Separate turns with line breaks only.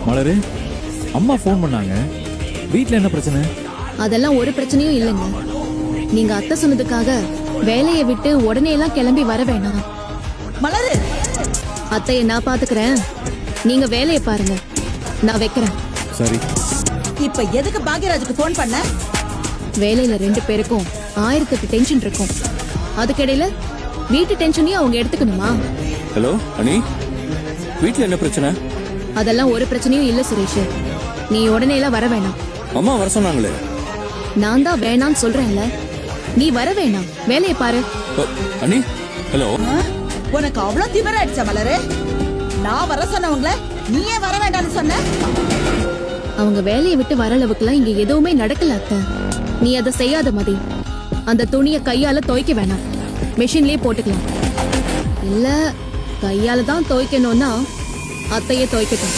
மலரு, அம்மா ஃபோன் பண்ணாங்க. வீட்ல என்ன பிரச்சனை?
அதெல்லாம் ஒரு பிரச்சனையும் இல்லைங்க. நீங்க அத்தை சொன்னதுக்காக வேலையை விட்டு உடனே எல்லாம் கிளம்பி வர வேணாம்.
மலரு,
அத்தையை நான் பாத்துக்கிறேன், நீங்க வேலையை பாருங்க. நான் வைக்கிறேன்.
சரி.
இப்ப எதுக்கு பாக்யராஜுக்கு போன் பண்ண?
வேலையில 2 பேருக்கும் 1008 டென்ஷன் இருக்கும். அதுக்கிடையில வீட்டு டென்ஷனையும் அவங்க எடுத்துக்கணுமா?
ஹலோ அனி, வீட்ல என்ன பிரச்சனை?
அதெல்லாம் ஒரு பிரச்சனையும் இல்ல சுரேஷ். நீ உடனே எல்லாம் வர வேணாம்.
அம்மா வர சொன்னாங்களே.
நான் தான் வேணான்னு சொல்றேன்ல. நீ வர வேணாம், வேலையை பாரு.
அனி, ஹலோ.
உனக்கு அவ்வளவு திமிராயிடுச்சா மலரு? நான் வர சொன்னவங்கள நீயே வர வேண்டாம்னு சொன்ன?
அவங்க வேலையை விட்டு வர அளவுக்குலாம் இங்க எதுவுமே நடக்கல அத்தை. நீ அதை செய்யாத மதி. அந்த துணியை கையால துவைக்க வேணாம், மெஷின்லயே போட்டுக்கலாம். இல்ல கையால தான் துவைக்கணும்னா அத்தையே துவைக்கட்டும்.